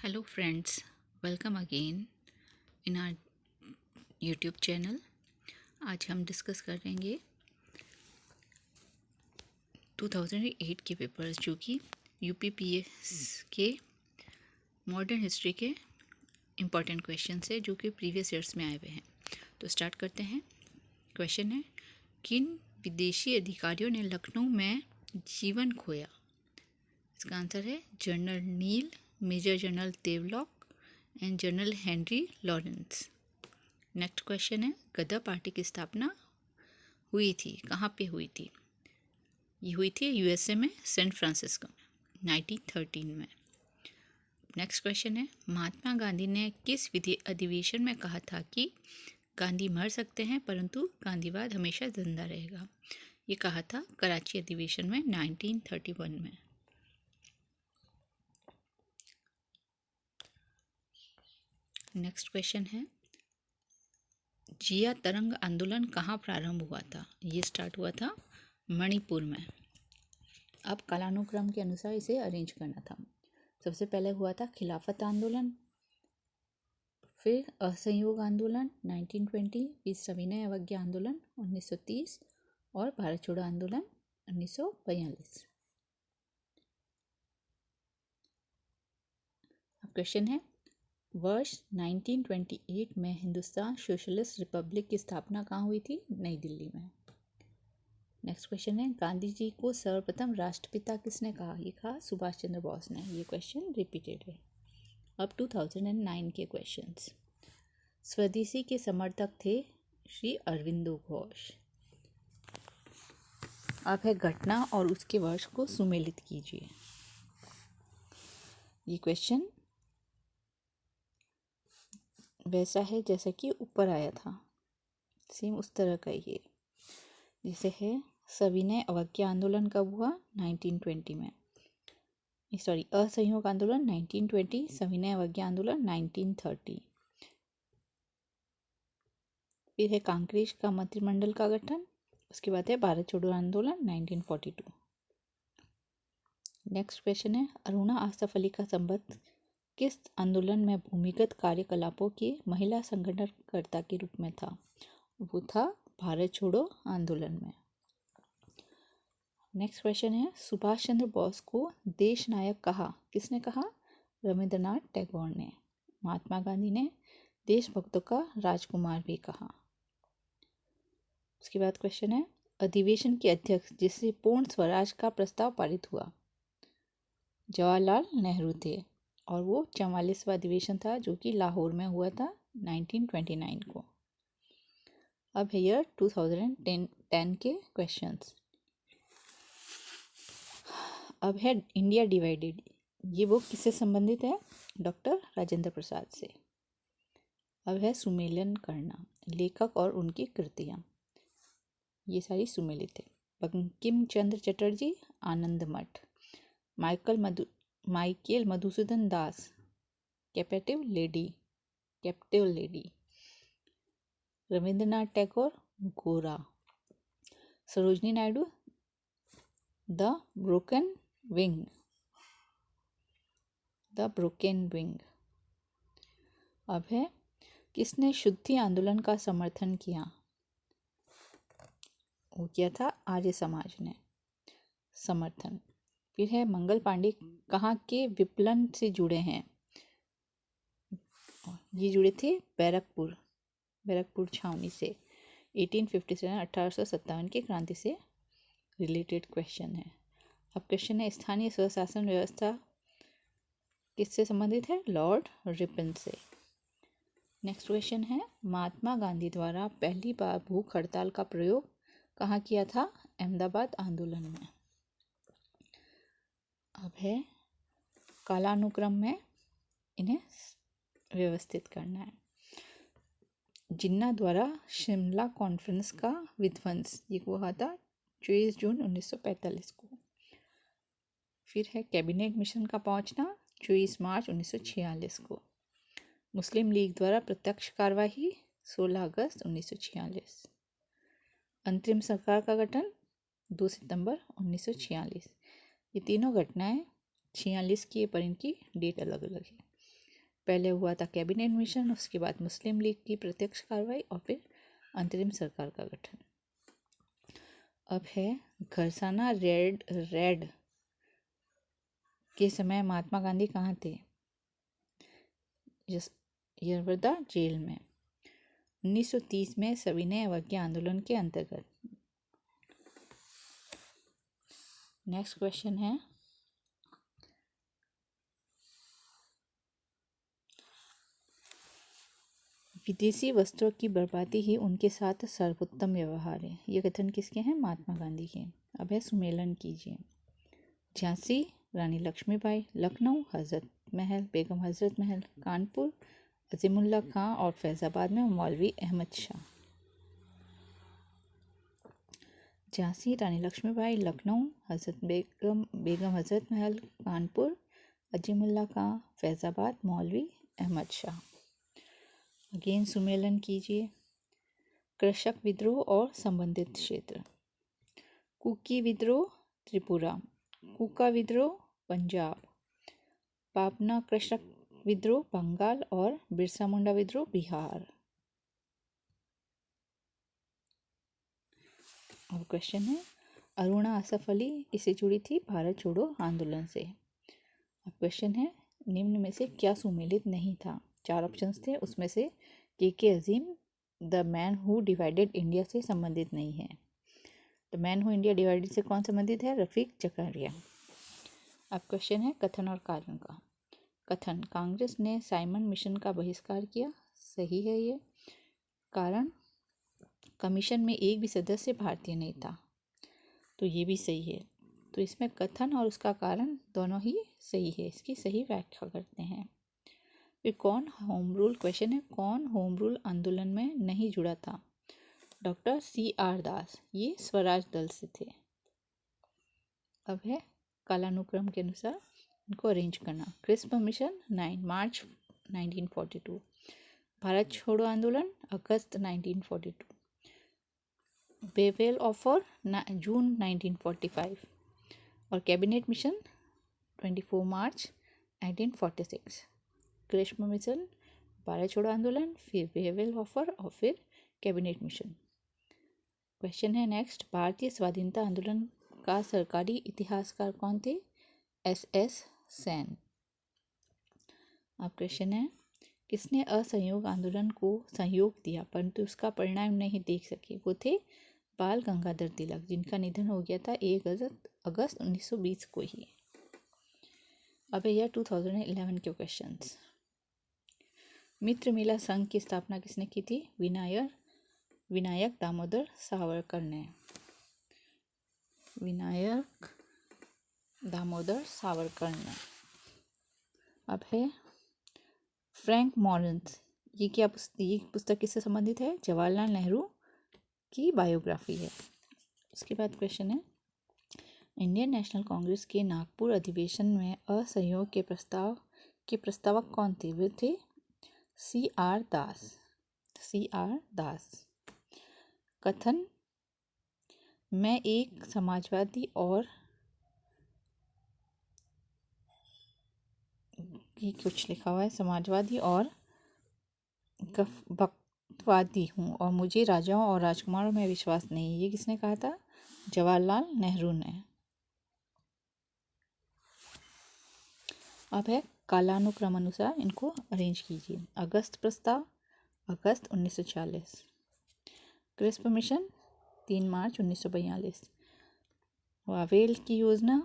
Hello friends, welcome again in our YouTube channel. आज हम discuss करेंगे 2008 के पेपर्स जो कि यूपीपीएस के मॉडर्न हिस्ट्री के इम्पॉर्टेंट क्वेश्चन है जो कि प्रीवियस ईयर्स में आए हुए हैं। तो स्टार्ट करते हैं। क्वेश्चन है, किन विदेशी अधिकारियों ने लखनऊ में जीवन खोया? इसका आंसर है general Neill, major general Havelock and general Henry Lawrence. Next question है, गदर पार्टी की स्थापना हुई थी, कहाँ पे हुई थी? ये हुई थी यूएसए में, सैन फ्रांसिस्को में 1913 में। नेक्स्ट क्वेश्चन है, महात्मा गांधी ने किस अधिवेशन में कहा था कि गांधी मर सकते हैं परंतु गांधीवाद हमेशा जिंदा रहेगा? ये कहा था कराची अधिवेशन में 1931 में। नेक्स्ट क्वेश्चन है, जिया तरंग आंदोलन कहाँ प्रारंभ हुआ था? ये स्टार्ट हुआ था मणिपुर में। अब कालानुक्रम के अनुसार इसे अरेंज करना था। सबसे पहले हुआ था खिलाफत आंदोलन, फिर असहयोग आंदोलन 1920, फिर सविनय अवज्ञा आंदोलन 1930 और भारत छोड़ो आंदोलन 1942। अब क्वेश्चन है, वर्ष 1928 में हिंदुस्तान सोशलिस्ट रिपब्लिक की स्थापना कहाँ हुई थी? नई दिल्ली में। नेक्स्ट क्वेश्चन है, गांधी जी को सर्वप्रथम राष्ट्रपिता किसने कहा? ये कहा सुभाष चंद्र बोस ने। ये क्वेश्चन रिपीटेड है। अब 2009 के क्वेश्चंस। स्वदेशी के समर्थक थे श्री अरविंदो घोष। अब है घटना और उसके वर्ष को सुमेलित कीजिए। ये क्वेश्चन वैसा है जैसा कि ऊपर आया था, सेम उस तरह का ही है। जैसे है, सविनय अवज्ञा आंदोलन कब हुआ? 1920 में। सॉरी, असहयोग आंदोलन 1920, सविनय अवज्ञा आंदोलन 1930। फिर है कांग्रेस का मंत्रिमंडल का गठन। उसके बाद है भारत छोड़ो आंदोलन 1942। नेक्स्ट क्वेश्चन है, अरुणा आसफ अली का संबंध किस आंदोलन में भूमिगत कार्यकलापों की महिला संगठनकर्ता के रूप में था? वो था भारत छोड़ो आंदोलन में। नेक्स्ट क्वेश्चन है, सुभाष चंद्र बोस को देश नायक कहा? किसने कहा? रविंद्रनाथ टैगोर ने। महात्मा गांधी ने देशभक्तों का राजकुमार भी कहा। उसके बाद क्वेश्चन है, अधिवेशन के अध्यक्ष जिससे पूर्ण स्वराज का प्रस्ताव पारित हुआ? जवाहरलाल नेहरू थे और वो 44वां अधिवेशन था जो कि लाहौर में हुआ था 1929 को। अब है ईयर 2010 के क्वेश्चंस। अब है इंडिया डिवाइडेड। ये बुक किससे संबंधित है? डॉक्टर राजेंद्र प्रसाद से। अब है सुमेलन करना, लेखक और उनकी कृतियाँ। ये सारी सुमेलित है। बंकिम चंद्र चटर्जी, आनंद मठ। माइकल मधुसूदन दास, कैप्टिव लेडी। रविंद्रनाथ टैगोर, गोरा। Sarojini Naidu, the broken wing. अब है, किसने शुद्धि आंदोलन का समर्थन किया? वो किया था आर्य समाज ने समर्थन। फिर है, मंगल पांडे कहाँ के विप्लन से जुड़े हैं? ये जुड़े थे बैरकपुर छावनी से 1857 की क्रांति से रिलेटेड क्वेश्चन है। अब क्वेश्चन है, स्थानीय स्वशासन व्यवस्था किससे संबंधित है? लॉर्ड रिपन से। नेक्स्ट क्वेश्चन है, महात्मा गांधी द्वारा पहली बार भूख हड़ताल का प्रयोग कहाँ किया था? अहमदाबाद आंदोलन में। अब है, कालानुक्रम में इन्हें व्यवस्थित करना है। जिन्ना द्वारा शिमला कॉन्फ्रेंस का विध्वंस, ये हुआ था 24 जून 1945 को। फिर है, कैबिनेट मिशन का पहुंचना 24 मार्च 1946 को। मुस्लिम लीग द्वारा प्रत्यक्ष कार्यवाही 16 अगस्त 1946। अंतरिम सरकार का गठन 2 सितंबर 1946। ये तीनों घटनाएं 46 की है पर इनकी डेट अलग अलग है। पहले हुआ था कैबिनेट मिशन, उसके बाद मुस्लिम लीग की प्रत्यक्ष कार्रवाई और फिर अंतरिम सरकार का गठन। अब है घरसाना रेड के समय महात्मा गांधी कहाँ थे? यरवदा जेल में। 1930 में सविनय अवज्ञा आंदोलन के अंतर्गत। नेक्स्ट क्वेश्चन है, विदेशी वस्त्रों की बर्बादी ही उनके साथ सर्वोत्तम व्यवहार है। ये कथन किसके हैं? महात्मा गांधी के। अब है सुमेलन कीजिए। झांसी रानी लक्ष्मीबाई, लखनऊ हजरत महल बेगम हजरत महल, कानपुर अजीमुल्ला खां और फैजाबाद में मौलवी अहमद शाह। झांसी रानी लक्ष्मीबाई, लखनऊ हजरत बेगम हजरत महल, कानपुर अजीमुल्ला खां, फैजाबाद मौलवी अहमद शाह। अगेन सुमेलन कीजिए। कृषक विद्रोह और संबंधित क्षेत्र। कुकी विद्रोह त्रिपुरा, कुका विद्रोह पंजाब, पापना कृषक विद्रोह बंगाल और बिरसा मुंडा विद्रोह बिहार। और क्वेश्चन है, अरुणा असफ अली किससे जुड़ी थी? भारत छोड़ो आंदोलन से। अब क्वेश्चन है, निम्न में से क्या सुमेलित नहीं था? 4 ऑप्शंस थे, उसमें से के अजीम the man who divided India से संबंधित नहीं है। The man who India divided से कौन संबंधित है? रफीक जकारिया। अब क्वेश्चन है कथन और कारण का। कथन, कांग्रेस ने साइमन मिशन का बहिष्कार किया। सही है ये। कारण, कमीशन में एक भी सदस्य भारतीय नहीं था, तो ये भी सही है। तो इसमें कथन और उसका कारण दोनों ही सही है। इसकी सही व्याख्या करते हैं। फिर कौन होम रूल, क्वेश्चन है कौन होम रूल आंदोलन में नहीं जुड़ा था? डॉक्टर CR दास, ये स्वराज दल से थे। अब है कालानुक्रम के अनुसार इनको अरेंज करना। क्रिस्प मिशन 9 मार्च 1942, भारत छोड़ो आंदोलन अगस्त 1942, वेवेल ऑफर जून 1945 और कैबिनेट मिशन 24 मार्च 1946। ग्रीष्म मिशन, भारत छोड़ो आंदोलन, फिर वेवेल ऑफर और फिर कैबिनेट मिशन। क्वेश्चन है नेक्स्ट, भारतीय स्वाधीनता आंदोलन का सरकारी इतिहासकार कौन थे? SS सेन। अब क्वेश्चन है, किसने असहयोग आंदोलन को सहयोग दिया परंतु उसका परिणाम नहीं देख सके? वो थे बाल गंगाधर तिलक, जिनका निधन हो गया था 1 अगस्त 1920 को ही। अब यह 2011 के क्वेश्चंस। मित्र मेला संघ की स्थापना किसने की थी? विनायक दामोदर सावरकर ने। विनायक दामोदर सावरकर ने। अब है फ्रैंक मॉरेंस, ये पुस्तक किससे संबंधित है? जवाहरलाल नेहरू की बायोग्राफी है। उसके बाद क्वेश्चन है, इंडियन नेशनल कांग्रेस के नागपुर अधिवेशन में असहयोग के प्रस्तावक कौन थे? वे थे CR दास। कथन, मैं एक समाजवादी और ये कुछ लिखा हुआ है, समाजवादी और भक्तवादी हूँ और मुझे राजाओं और राजकुमारों में विश्वास नहीं। ये किसने कहा था? जवाहरलाल नेहरू ने। अब है कालानुक्रम अनुसार इनको अरेंज कीजिए। अगस्त प्रस्ताव अगस्त 1940, क्रिस्प मिशन 3 मार्च 1942, वावेल की योजना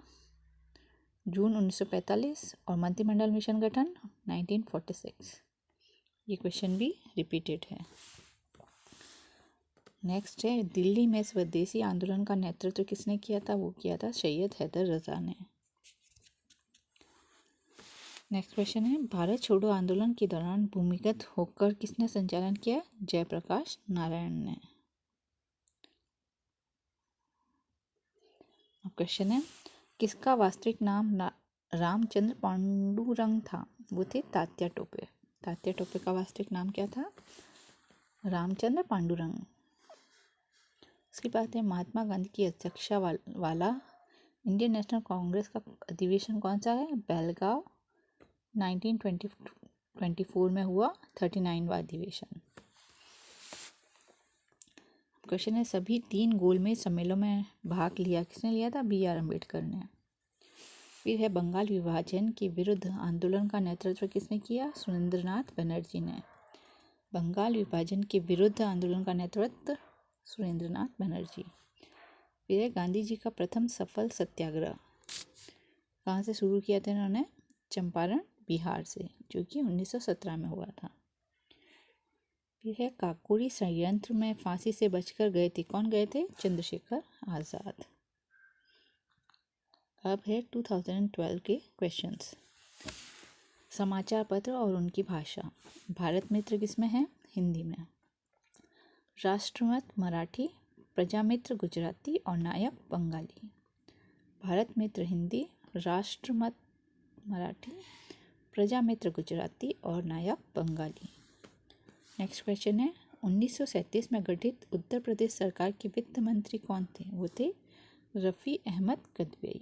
जून 1945 और मंत्रिमंडल मिशन गठन 1946। ये क्वेश्चन भी रिपीटेड है। नेक्स्ट है, दिल्ली में स्वदेशी आंदोलन का नेतृत्व किसने किया था? वो किया था सैयद हैदर रजा ने। नेक्स्ट क्वेश्चन है, भारत छोड़ो आंदोलन के दौरान भूमिगत होकर किसने संचालन किया? जयप्रकाश नारायण ने। अब क्वेश्चन है, किसका वास्तविक नाम रामचंद्र पांडुरंग था? वो थे तात्या टोपे। तात्या टोपे का वास्तविक नाम क्या था? रामचंद्र पांडुरंग। इसके बाद है, महात्मा गांधी की अध्यक्षता वाला इंडियन नेशनल कांग्रेस का अधिवेशन कौन सा है? बेलगांव 1922 1924 में हुआ 39वां अधिवेशन। क्वेश्चन है सभी 3 गोलमेज सम्मेलनों में भाग लिया किसने लिया था? बी आर अम्बेडकर ने। फिर है बंगाल विभाजन के विरुद्ध आंदोलन का नेतृत्व किसने किया? सुरेंद्रनाथ बनर्जी ने। बंगाल विभाजन के विरुद्ध आंदोलन का नेतृत्व सुरेंद्रनाथ बनर्जी। फिर है गांधी जी का प्रथम सफल सत्याग्रह कहाँ से शुरू किया था इन्होंने? चंपारण बिहार से, जो कि 1917 में हुआ था। फिर है काकोरी षड्यंत्र में फांसी से बचकर गए थे, कौन गए थे? चंद्रशेखर आजाद। अब है 2012 के क्वेश्चंस। समाचार पत्र और उनकी भाषा। भारत मित्र किसमें है? हिंदी में। राष्ट्रमत मराठी, प्रजामित्र गुजराती और नायक बंगाली। भारत मित्र हिंदी, राष्ट्रमत मराठी, प्रजामित्र गुजराती और नायक बंगाली। नेक्स्ट क्वेश्चन है 1937 में गठित उत्तर प्रदेश सरकार के वित्त मंत्री कौन थे? वो थे रफ़ी अहमद गदवेई।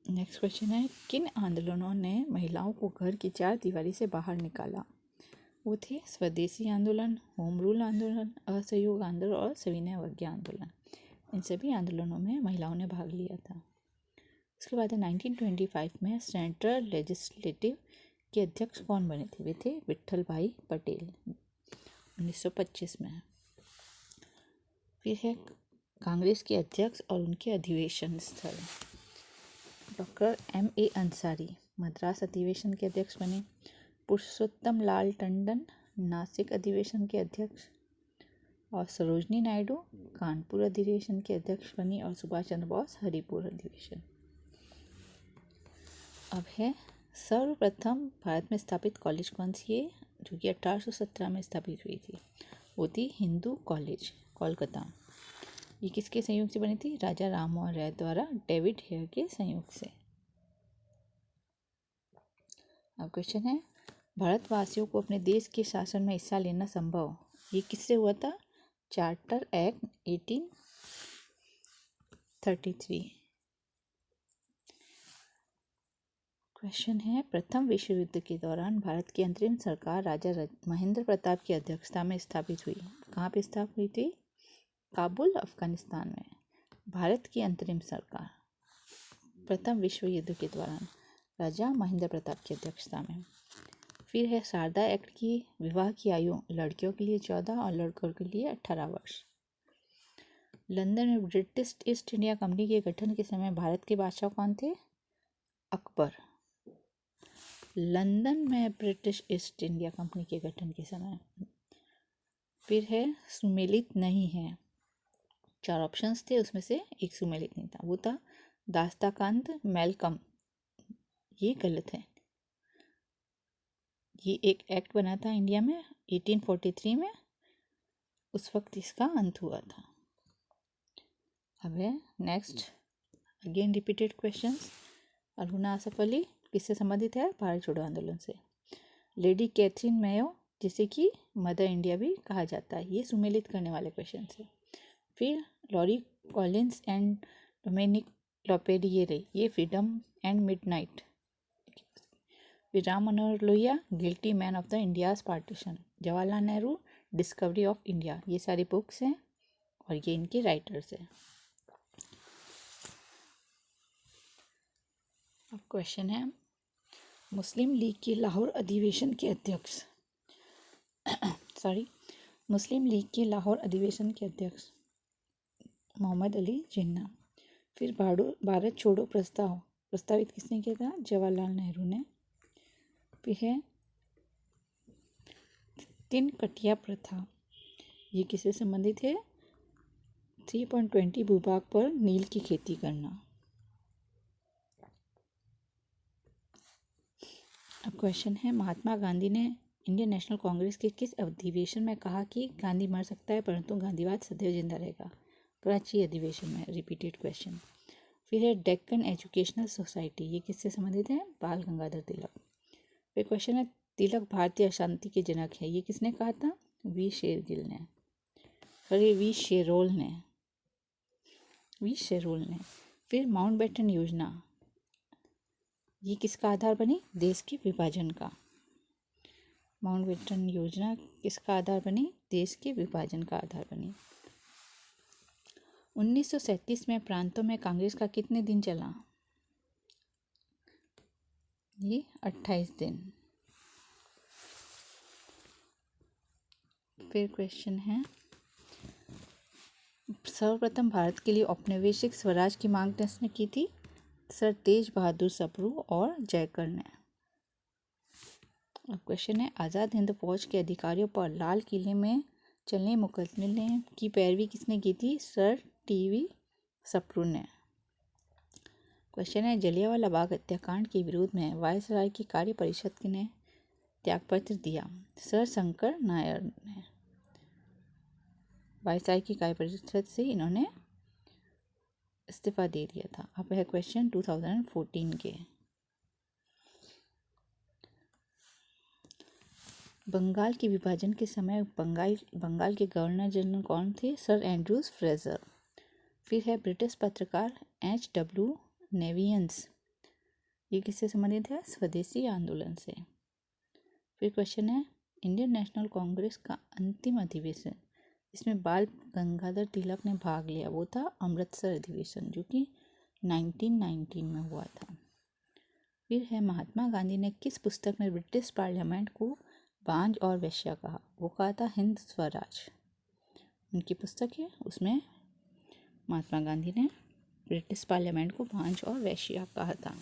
नेक्स्ट क्वेश्चन है किन आंदोलनों ने महिलाओं को घर की 4 दीवारी से बाहर निकाला? वो थे स्वदेशी आंदोलन, होम रूल आंदोलन, असहयोग आंदोलन और सविनय अवज्ञा आंदोलन। इन सभी आंदोलनों में महिलाओं ने भाग लिया था। उसके बाद 1925 में सेंट्रल लेजिस्लेटिव के अध्यक्ष कौन बने थे? वे थे विट्ठल भाई पटेल 1925 में। फिर है कांग्रेस के अध्यक्ष और उनके अधिवेशन स्थल। Doctor M.A. अंसारी मद्रास अधिवेशन के अध्यक्ष बने। पुरुषोत्तम लाल टंडन नासिक अधिवेशन के अध्यक्ष और सरोजनी नायडू कानपुर अधिवेशन के अध्यक्ष बनी और सुभाष चंद्र बोस हरिपुर अधिवेशन। अब है सर्वप्रथम भारत में स्थापित कॉलेज कौन सी है? जो कि 1817 में स्थापित हुई थी, वो थी हिंदू कॉलेज कोलकाता। ये किसके सहयोग से बनी थी? राजा राममोहन राय द्वारा डेविड हेयर के सहयोग से। अब क्वेश्चन है भारतवासियों को अपने देश के शासन में हिस्सा लेना संभव, ये किससे हुआ था? Charter act 1833। क्वेश्चन है प्रथम विश्व युद्ध के दौरान भारत की अंतरिम सरकार राजा महेंद्र प्रताप की अध्यक्षता में स्थापित हुई। कहाँ पे स्थापित हुई थी? काबुल, अफगानिस्तान में। भारत की अंतरिम सरकार प्रथम विश्व युद्ध के दौरान राजा महेंद्र प्रताप की अध्यक्षता में। फिर है शारदा एक्ट की विवाह की आयु लड़कियों के लिए 14 और लड़कों के लिए 18 वर्ष। लंदन में ब्रिटिश ईस्ट इंडिया कंपनी के गठन के समय भारत के बादशाह कौन थे? अकबर। लंदन में ब्रिटिश ईस्ट इंडिया कंपनी के गठन के समय। फिर है सुमेलित नहीं है, 4 ऑप्शंस थे, उसमें से एक सुमेलित नहीं था, वो था दास्ताकांत मैलकम। ये गलत है। ये एक एक्ट बना था इंडिया में 1843 में, उस वक्त इसका अंत हुआ था। अब है next again repeated questions. Aruna Asaf Ali किससे संबंधित है? भारत छोड़ो आंदोलन से। लेडी कैथरीन मेयो, जिसे कि मदर इंडिया भी कहा जाता है, ये सुमेलित करने वाले क्वेश्चन है। फिर Larry Collins and Dominique Lapierre, ये फ्रीडम एंड मिडनाइट। फिर Ram Manohar Lohia guilty man of the India's partition. Jawaharlal Nehru discovery of India. ये सारी बुक्स हैं और ये इनके राइटर्स हैं। अब क्वेश्चन है मुस्लिम लीग के लाहौर अधिवेशन के अध्यक्ष मुस्लिम लीग के लाहौर अधिवेशन के अध्यक्ष मोहम्मद अली जिन्ना। फिर भारत छोड़ो प्रस्तावित किसने किया था? जवाहरलाल नेहरू ने। फिर है 3 कटिया प्रथा, ये किससे संबंधित है? 3.20 भूभाग पर नील की खेती करना। अब क्वेश्चन है महात्मा गांधी ने इंडियन नेशनल कांग्रेस के किस अधिवेशन में कहा कि गांधी मर सकता है परंतु गांधीवाद सदैव जिंदा रहेगा? कराची अधिवेशन में। Repeated question. फिर है डेक्कन एजुकेशनल सोसाइटी, ये किससे संबंधित है? बाल गंगाधर तिलक। फिर क्वेश्चन है तिलक भारतीय अशांति के जनक है, ये किसने कहा था? वी शेरोल ने। फिर माउंटबेटन योजना ये किसका आधार बनी? देश के विभाजन का। माउंटबेटन योजना किसका आधार बनी? देश के विभाजन का आधार बनी। 1937 में प्रांतों में कांग्रेस का कितने दिन चला? ये 28 दिन। फिर क्वेश्चन है, सर्वप्रथम भारत के लिए औपनिवेशिक स्वराज की मांग किसने की थी? सर तेज बहादुर सप्रू और जयकर ने। अब क्वेश्चन है, आज़ाद हिंद फौज के अधिकारियों पर लाल किले में चलने मुकदमे की पैरवी किसने की थी? सर टीवी सप्रू ने। क्वेश्चन है, जलियांवाला बाग हत्याकांड के विरोध में वायसराय की कार्य परिषद ने त्यागपत्र दिया? सर शंकर नायर ने। वायसराय की कार्य परिषद से इन्होंने इस्तीफा दे दिया था। अब है क्वेश्चन 2014 के। बंगाल के विभाजन के समय बंगाल के गवर्नर जनरल कौन थे? Sir Andrews Fraser. फिर है ब्रिटिश पत्रकार H.W. नेवियंस, ये किससे संबंधित है? स्वदेशी आंदोलन से। फिर क्वेश्चन है, इंडियन नेशनल कांग्रेस का अंतिम अधिवेशन इसमें बाल गंगाधर तिलक ने भाग लिया, वो था अमृतसर अधिवेशन, जो कि 1919 में हुआ था। फिर है, महात्मा गांधी ने किस पुस्तक में ब्रिटिश पार्लियामेंट को बांझ और वेश्या कहा? वो कहा था हिंद स्वराज, उनकी पुस्तक है, उसमें महात्मा गांधी ने ब्रिटिश पार्लियामेंट को बांझ और वेश्या कहा था।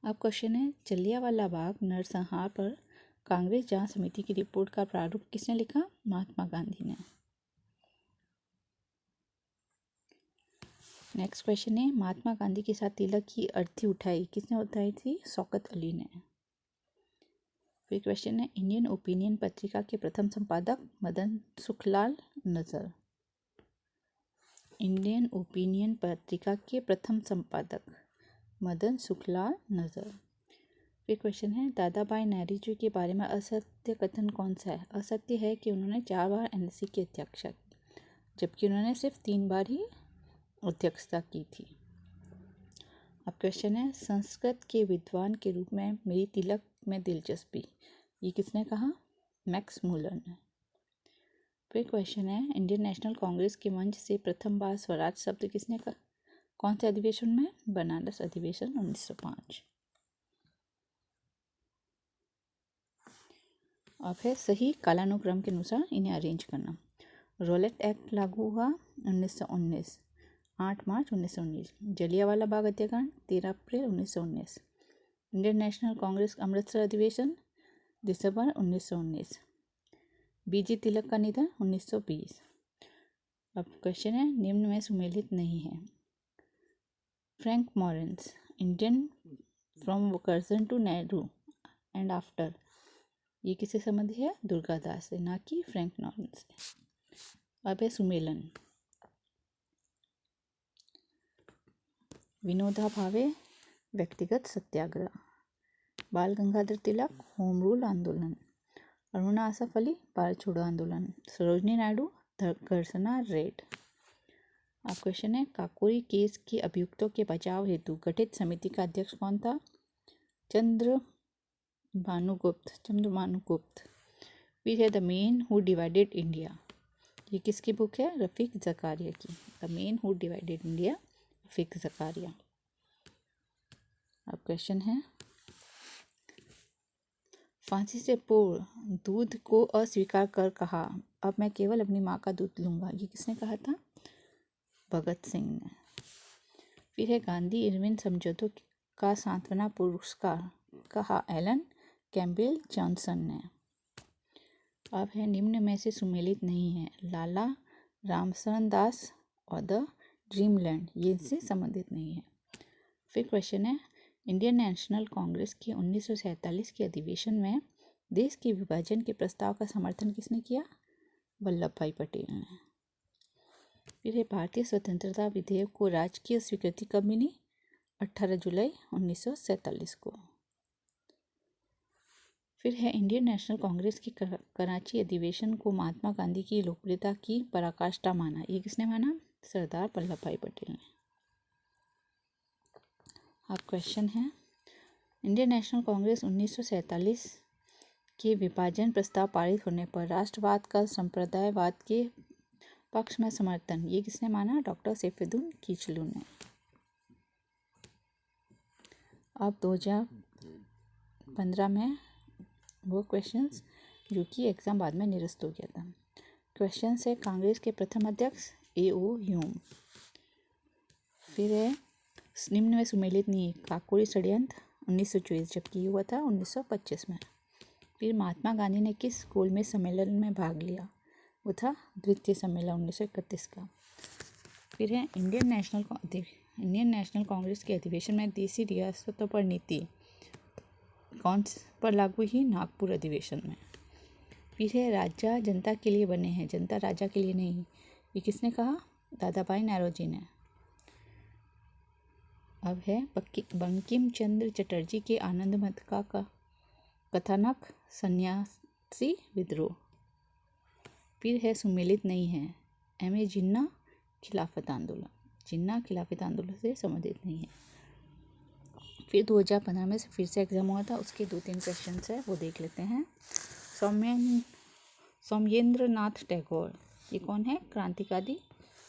अब क्वेश्चन है, जलियांवाला बाग नरसंहार पर कांग्रेस जांच समिति की रिपोर्ट का प्रारूप किसने लिखा? महात्मा गांधी ने। नेक्स्ट क्वेश्चन है, महात्मा गांधी के साथ तिलक की अर्थी उठाई किसने उठाई थी? शौकत अली ने। फिर क्वेश्चन है, इंडियन ओपिनियन पत्रिका के प्रथम संपादक मदन सुखलाल नजर। इंडियन ओपिनियन पत्रिका के प्रथम संपादक मदन सुखलाल नजर। फिर क्वेश्चन है, दादा भाई नौरोजी के बारे में असत्य कथन कौन सा है? असत्य है कि उन्होंने 4 बार NSC की अध्यक्षता की, जबकि उन्होंने सिर्फ 3 बार ही अध्यक्षता की थी। अब क्वेश्चन है, संस्कृत के विद्वान के रूप में मेरी तिलक में दिलचस्पी, ये किसने कहा? मैक्स मूलर ने। फिर क्वेश्चन है, इंडियन नेशनल कांग्रेस के मंच से प्रथम बार स्वराज शब्द किसने कहा? कौन से अधिवेशन में? बनारस अधिवेशन 1905। अब है, सही कालानुक्रम के अनुसार इन्हें अरेंज करना। रॉलेट एक्ट लागू हुआ 1919, 8 मार्च 1919। जलियांवाला बाग हत्याकांड 13 अप्रैल 1919। इंडियन नेशनल कांग्रेस अमृतसर अधिवेशन दिसंबर 1919। BG तिलक का निधन 1920। अब क्वेश्चन है, निम्न में सुमेलित नहीं है। Frank Moraes, Indian from Curzon to Nehru and after, ये किससे संबंधित है? दुर्गादास से, ना कि फ्रैंक मॉरेंस से। अब है सुमेलन। विनोबा भावे व्यक्तिगत सत्याग्रह, बाल गंगाधर तिलक होम रूल आंदोलन, अरुणा आसफ अली भारत छोड़ो आंदोलन, सरोजनी नायडू घर्षणा रेड। अब क्वेश्चन है, काकोरी केस के अभियुक्तों के बचाव हेतु गठित समिति का अध्यक्ष कौन था? चंद्रभानु गुप्त। फिर है, the man who divided India, ये किसकी बुक है? रफीक ज़कारिया की, the man who divided India, Rafiq Zacharia. अब क्वेश्चन है, फांसी से पूर्व दूध को अस्वीकार कर कहा, अब मैं केवल अपनी माँ का दूध लूँगा, ये किसने कहा था? भगत सिंह ने। फिर है, गांधी इरविन समझौतों का सांत्वना पुरस्कार कहा, एलन कैम्पबेल जॉनसन ने। अब है, निम्न में से सुमेलित नहीं है। लाला रामशरण दास और द ड्रीमलैंड, ये इनसे संबंधित नहीं है। फिर क्वेश्चन है, इंडियन नेशनल कांग्रेस के 1947 के अधिवेशन में देश के विभाजन के प्रस्ताव का समर्थन किसने किया? वल्लभ भाई पटेल ने। फिर है, भारतीय स्वतंत्रता विधेयक को राजकीय स्वीकृति कब मिली? 18 जुलाई 1947 को। फिर है, इंडियन नेशनल कांग्रेस की कराची अधिवेशन को महात्मा गांधी की लोकप्रियता की पराकाष्ठा माना, ये किसने माना? सरदार वल्लभ भाई पटेल ने। अब क्वेश्चन है, इंडियन नेशनल कांग्रेस 1947 के विभाजन प्रस्ताव पारित होने पर राष्ट्रवाद का संप्रदायवाद के पक्ष में समर्थन, ये किसने माना? डॉक्टर सैफुद्दीन किचलू ने। अब 2015 में वो क्वेश्चंस जो कि एग्ज़ाम बाद में निरस्त हो गया था। क्वेश्चन है कांग्रेस के प्रथम अध्यक्ष A.O. ह्यूम। फिर है निम्न में सुमेलित नहीं है, काकोरी षड्यंत्र 1924, जबकि ये हुआ था 1925 में। फिर महात्मा गांधी ने किस गोलमेज सम्मेलन में भाग लिया? वो था द्वितीय सम्मेलन 1931 का। फिर है इंडियन नेशनल कांग्रेस के अधिवेशन में देसी रियासतों पर नीति कौन पर लागू हुई? नागपुर अधिवेशन में। फिर है राजा जनता के लिए बने हैं, जनता राजा के लिए नहीं, ये किसने कहा? दादा भाई नौरोजी ने। अब है बंकिम चंद्र चटर्जी के आनंद मठ का कथानक सन्यासी विद्रोह। फिर है सुमेलित नहीं है, M.A. जिन्ना खिलाफत आंदोलन, जिन्ना खिलाफत आंदोलन से संबंधित नहीं है। फिर 2015 में फिर से एग्जाम हुआ था, उसके 2-3 क्वेश्चन है वो देख लेते हैं। सौम्येंद्र नाथ टैगोर, ये कौन है? क्रांतिकारी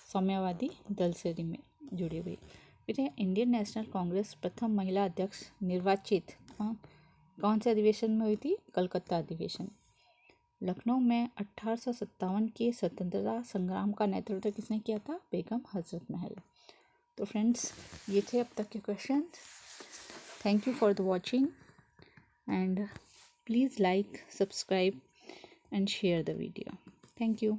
साम्यवादी दल से जुड़े हुए। फिर है इंडियन नेशनल कांग्रेस प्रथम महिला अध्यक्ष निर्वाचित कौन से अधिवेशन में हुई थी? कलकत्ता अधिवेशन। लखनऊ में 1857 के स्वतंत्रता संग्राम का नेतृत्व किसने किया था? बेगम हजरत महल। तो फ्रेंड्स, ये थे अब तक के question. Thank you for the watching and please like, subscribe and share the video. Thank you.